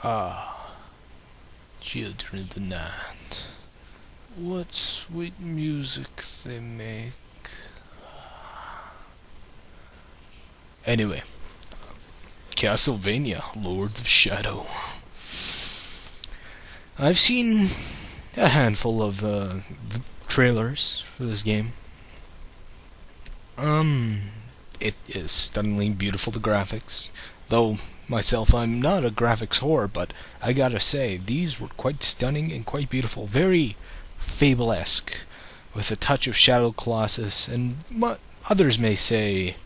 Ah, children of the night, what sweet music they make. Anyway, CastleVania, Lords of Shadow. I've seen a handful of trailers for this game. It is stunningly beautiful, the graphics. Though, myself, I'm not a graphics whore, but I gotta say, these were quite stunning and quite beautiful. Very Fable-esque, with a touch of Shadow Colossus, and others may say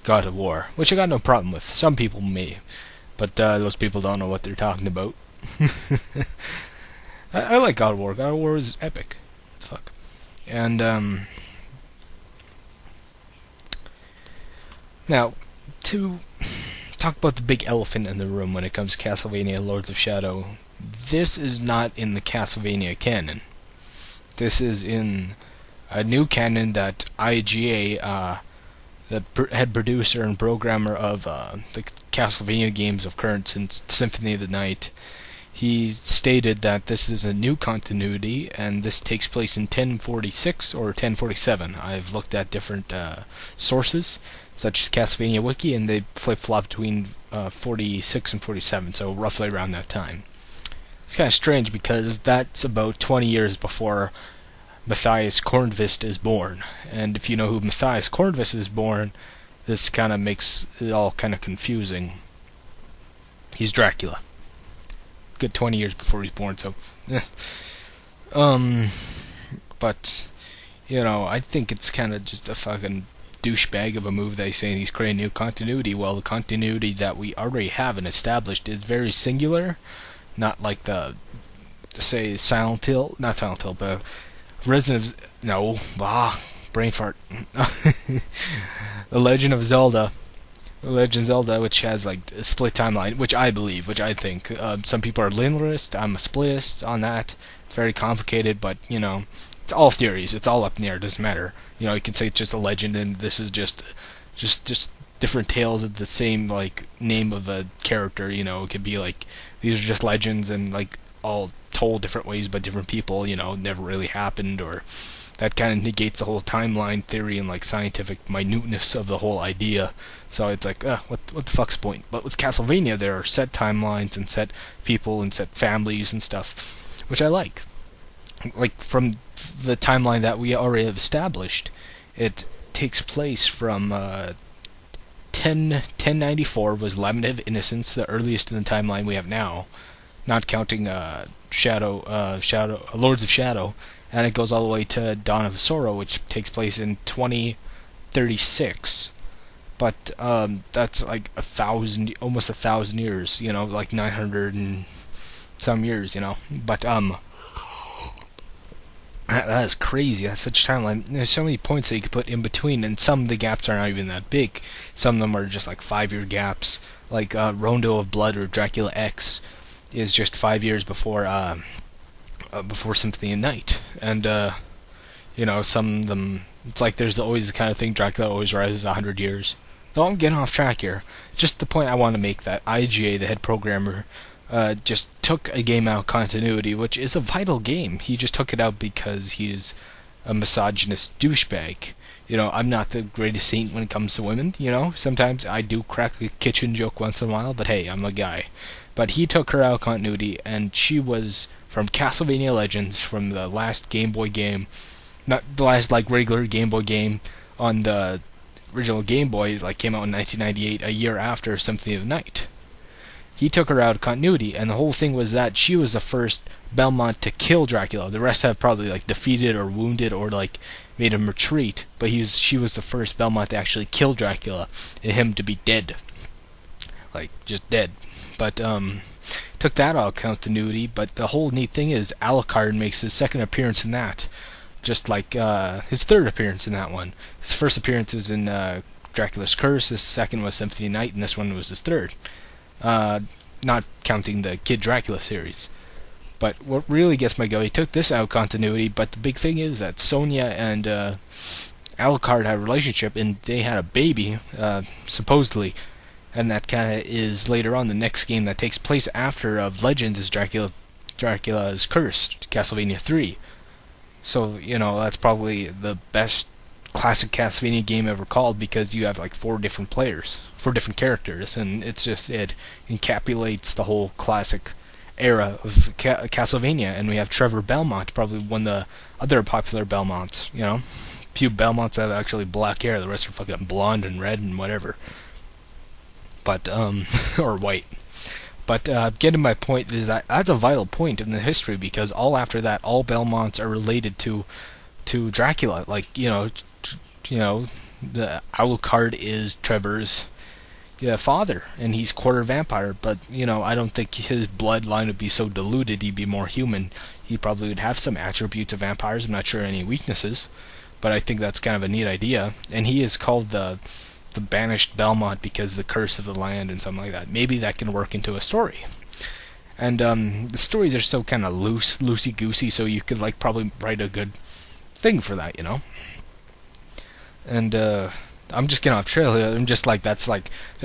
God of War, which I got no problem with. Some people may, but those people don't know what they're talking about. I like God of War. God of War is epic. Fuck. And, now, to talk about the big elephant in the room when it comes to Castlevania Lords of Shadow, this is not in the Castlevania canon. This is in a new canon that IGA, the head producer and programmer of the Castlevania games of current since Symphony of the Night, he stated that this is a new continuity, and this takes place in 1046 or 1047. I've looked at different sources, such as Castlevania Wiki, and they flip-flop between 46 and 47, so roughly around that time. It's kind of strange because that's about 20 years before Matthias Kornvist is born. And if you know who Matthias Kornvist is born, this kind of makes it all kind of confusing. He's Dracula. Good 20 years before he's born, so... But, you know, I think it's kind of just a fucking douchebag of a move that he's saying he's creating new continuity. Well, the continuity that we already have and established is very singular, not like the, say, Silent Hill, not Silent Hill, but Resident of, no, brain fart. The Legend of Zelda. The Legend of Zelda, which has like a split timeline, which I believe, which I think. Some people are linearist, I'm a splitist on that. It's very complicated, but, you know, it's all theories, it's all up in the air, it doesn't matter. You know, you can say it's just a legend, and this is just different tales of the same, like, name of a character, you know. It could be like, these are just legends, and, like, all told different ways by different people, you know, never really happened, or that kind of negates the whole timeline theory and, like, scientific minuteness of the whole idea. So it's like, what the fuck's the point? But with Castlevania, there are set timelines and set people and set families and stuff, which I like. Like, from the timeline that we already have established, it takes place from 1094 was Lament of Innocence, the earliest in the timeline we have now, not counting Lords of Shadow, and it goes all the way to Dawn of Sorrow, which takes place in 2036. But that's like almost 1,000 years, you know, like 900 and some years, you know. But that is crazy. That's such a timeline. There's so many points that you could put in between, and some of the gaps are not even that big. Some of them are just like 5-year gaps, like Rondo of Blood or Dracula X is just 5 years before Symphony of the Night, and you know, some of them, it's like there's always the kind of thing Dracula always rises 100 years. Don't get off track here. Just the point I want to make, that IGA, the head programmer, just took a game out of continuity, which is a vital game. He just took it out because he's a misogynist douchebag. You know, I'm not the greatest saint when it comes to women, you know. Sometimes I do crack a kitchen joke once in a while, but hey, I'm a guy. But he took her out of continuity, and she was from Castlevania Legends, from the last Game Boy game, not the last, like, regular Game Boy game on the original Game Boy, like, came out in 1998, a year after Symphony of the Night. He took her out of continuity, and the whole thing was that she was the first Belmont to kill Dracula. The rest have probably, like, defeated or wounded or, like, made him retreat, but she was the first Belmont to actually kill Dracula, and him to be dead. Like, just dead. But, took that out of continuity, but the whole neat thing is Alucard makes his second appearance in that. Just like, his third appearance in that one. His first appearance was in, Dracula's Curse, his second was Symphony of the Night, and this one was his third. Not counting the Kid Dracula series. But what really gets my go, he took this out of continuity, but the big thing is that Sonya and Alucard had a relationship, and they had a baby, supposedly. and that kind of is later on the next game that takes place after of Legends is Dracula's Cursed, Castlevania 3. So, that's probably the best classic Castlevania game ever called, because you have like four different characters, and it encapsulates the whole classic era of Castlevania. And we have Trevor Belmont, probably one of the other popular Belmonts. Few Belmonts have actually black hair, the rest are fucking blonde and red and whatever. But or white. But getting my point is that's a vital point in the history, because all after that, all Belmonts are related to Dracula. Like, the Alucard is Trevor's father, and he's quarter vampire. But I don't think his bloodline would be so diluted. He'd be more human. He probably would have some attributes of vampires. I'm not sure any weaknesses, but I think that's kind of a neat idea. And he is called the banished Belmont because the curse of the land and something like that. Maybe that can work into a story. And the stories are so kind of loosey-goosey, so you could probably write a good thing for that, And I'm just getting off trail here. I'm just that's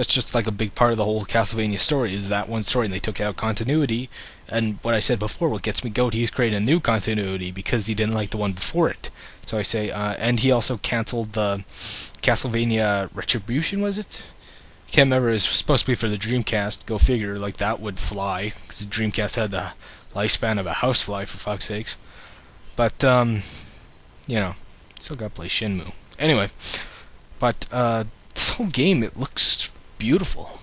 just a big part of the whole Castlevania story, is that one story, and they took out continuity. And what I said before, what gets me goat, he's created a new continuity because he didn't like the one before it. So I say, and he also canceled the Castlevania Retribution, was it? I can't remember. It was supposed to be for the Dreamcast. Go figure, that would fly, because the Dreamcast had the lifespan of a housefly, for fuck's sakes. But, still gotta play Shenmue. Anyway, but this whole game, it looks beautiful.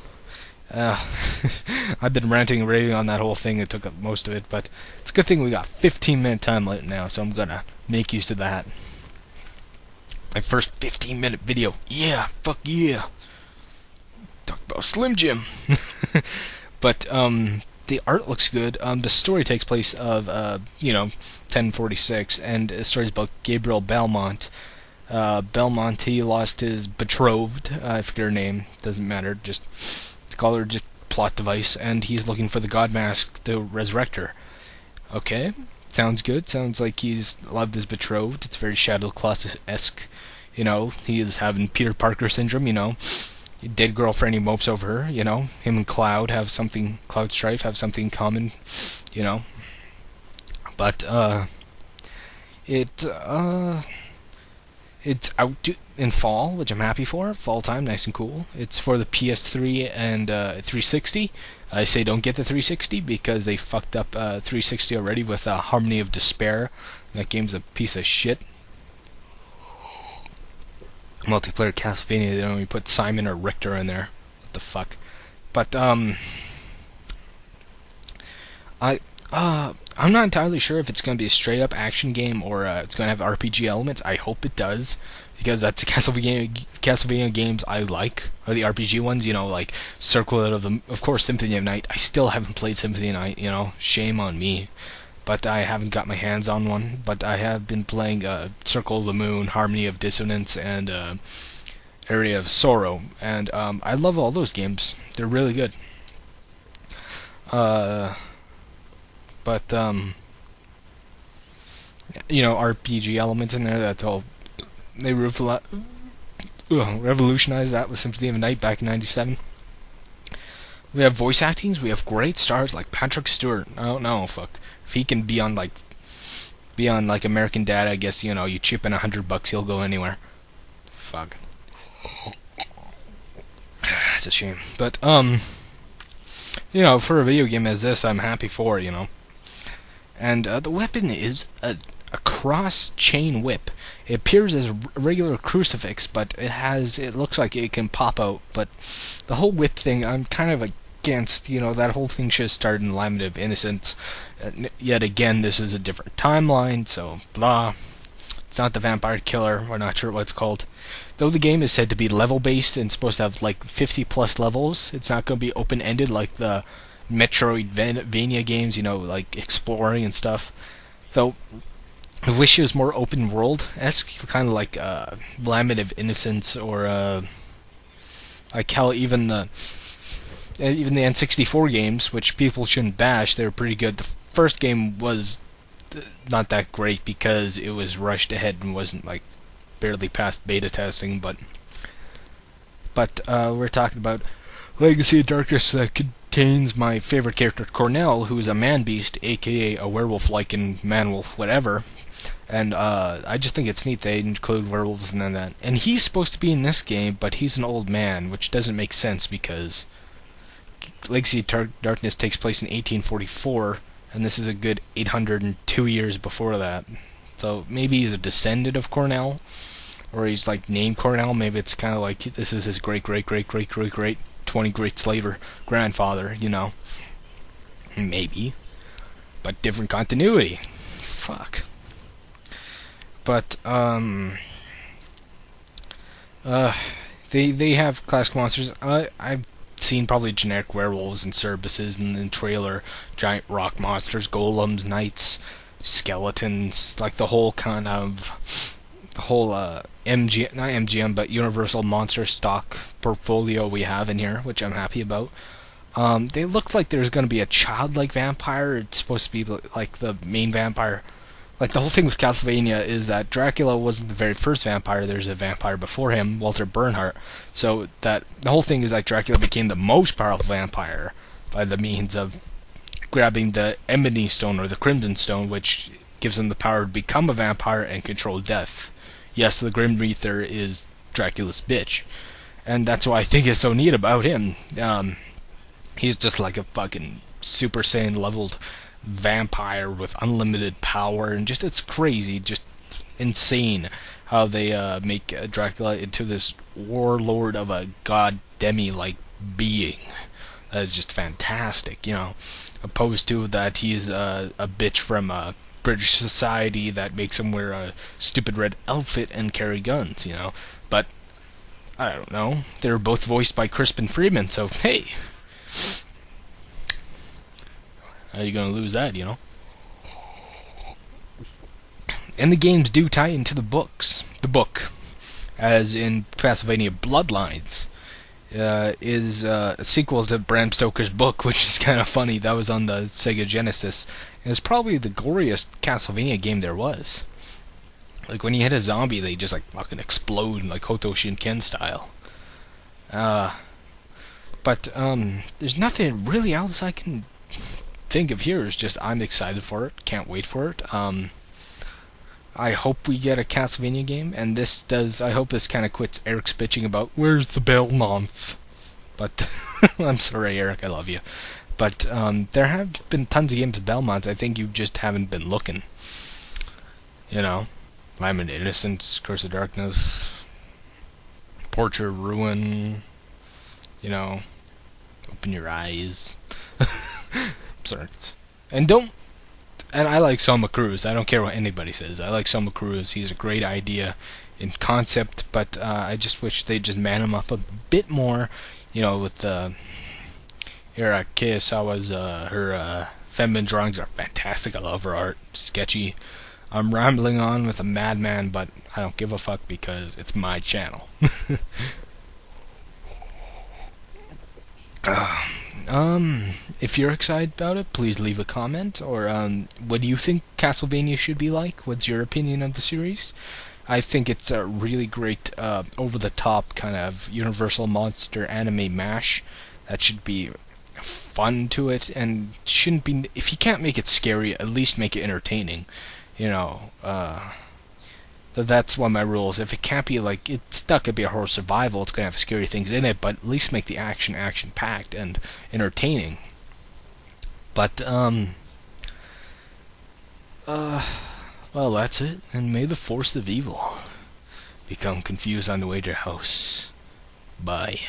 I've been ranting and raving on that whole thing. It took up most of it, but it's a good thing we got 15-minute time limit now, so I'm gonna make use of that. My first 15-minute video. Yeah, fuck yeah. Talk about Slim Jim. But the art looks good. The story takes place of 1046, and the story's about Gabriel Belmont. Belmont, he lost his betrothed. I forget her name. Doesn't matter. Just call her just plot device, and he's looking for the God Mask to resurrect her. Okay, sounds good. Sounds like he's loved his betrothed. It's very Shadow Colossus-esque. He is having Peter Parker syndrome. Dead girlfriend, he mopes over her. Him and Cloud Strife have something in common. But it's out in fall, which I'm happy for. Fall time, nice and cool. It's for the PS3 and 360. I say don't get the 360 because they fucked up 360 already with Harmony of Despair. That game's a piece of shit. Multiplayer Castlevania, they don't even put Simon or Richter in there. What the fuck? But I'm not entirely sure if it's going to be a straight-up action game or it's going to have RPG elements. I hope it does, because that's the Castlevania games I like, are the RPG ones, like Circle of the... Of course, Symphony of Night. I still haven't played Symphony of Night, shame on me. But I haven't got my hands on one. But I have been playing Circle of the Moon, Harmony of Dissonance, and Area of Sorrow. And I love all those games. They're really good. But RPG elements in there. That's all. They revolutionized that with Symphony of the Night back in '97. We have voice actings. We have great stars like Patrick Stewart. I don't know, fuck. If he can be on American Dad, I guess you chip in $100, he'll go anywhere. Fuck. It's a shame, but for a video game as this, I'm happy for it, And the weapon is a cross-chain whip. It appears as a regular crucifix, but it looks like it can pop out. But the whole whip thing, I'm kind of against. That whole thing should have started in Lament of Innocence. Yet again, this is a different timeline, so blah. It's not the Vampire Killer. We're not sure what it's called. Though the game is said to be level-based and supposed to have 50-plus levels, it's not going to be open-ended like the Metroidvania games, exploring and stuff. Though, I wish it was more open world-esque, kind of like Lament of Innocence, or like how even the N64 games, which people shouldn't bash, they were pretty good. The first game was not that great because it was rushed ahead and wasn't barely past beta testing, but we're talking about Legacy of Darkness contains my favorite character, Cornell, who is a man-beast, aka a werewolf-like man-wolf, whatever. And I just think it's neat they include werewolves and that. And he's supposed to be in this game, but he's an old man, which doesn't make sense because Legacy of Darkness takes place in 1844, and this is a good 802 years before that. So maybe he's a descendant of Cornell, or he's like named Cornell. Maybe it's kind of like this is his great 20 great slaver grandfather, you know. Maybe. But different continuity. Fuck. But they have classic monsters. I've seen probably generic werewolves and services in the trailer, giant rock monsters, golems, knights, skeletons, like the whole kind of MG, not MGM, but Universal Monster stock portfolio we have in here, which I'm happy about. They look like there's going to be a childlike vampire. It's supposed to be like the main vampire. Like, the whole thing with CastleVania is that Dracula wasn't the very first vampire. There's a vampire before him, Walter Bernhardt. So that the whole thing is like Dracula became the most powerful vampire by the means of grabbing the Ebony Stone or the Crimson Stone, which gives him the power to become a vampire and control death. Yes, the Grim Reaper is Dracula's bitch, and that's what I think is so neat about him. He's just like a fucking Super Saiyan leveled vampire with unlimited power, and just it's crazy, just insane how they make Dracula into this warlord of a god demi-like being. That is just fantastic, you know, opposed to that he's a bitch from British society that makes him wear a stupid red outfit and carry guns, you know. But I don't know, they're both voiced by Crispin Freeman, so hey, how are you gonna lose that, you know? And the games do tie into the books. The book, as in CastleVania Bloodlines, is a sequel to Bram Stoker's book, which is kind of funny. That was on the Sega Genesis. And it's probably the goriest Castlevania game there was. Like, when you hit a zombie, they just, like, fucking explode, like Hoto Shinken style. But there's nothing really else I can think of here. It's just I'm excited for it. Can't wait for it. I hope we get a Castlevania game, and this does. I hope this kind of quits Eric's bitching about where's the Belmont. But I'm sorry, Eric, I love you. But there have been tons of games of Belmont. I think you just haven't been looking. You know, I'm an Innocence, Curse of Darkness, Portrait of Ruin. You know, open your eyes. Sorry, and don't. And I like Selma Cruz. I don't care what anybody says. I like Selma Cruz. He's a great idea in concept, but I just wish they'd just man him up a bit more. You know, with Kurosawa's her feminine drawings are fantastic. I love her art. Sketchy. I'm rambling on with a madman, but I don't give a fuck because it's my channel. If you're excited about it, please leave a comment, or what do you think Castlevania should be like? What's your opinion of the series? I think it's a really great, over-the-top kind of Universal Monster anime mash that should be fun to it, and shouldn't be, if you can't make it scary, at least make it entertaining, you know. That's one of my rules. If it can't be like, it's not gonna be a horror survival, it's gonna have scary things in it, but at least make the action packed and entertaining. But well, that's it. And may the force of evil become confused on the way to your house. Bye.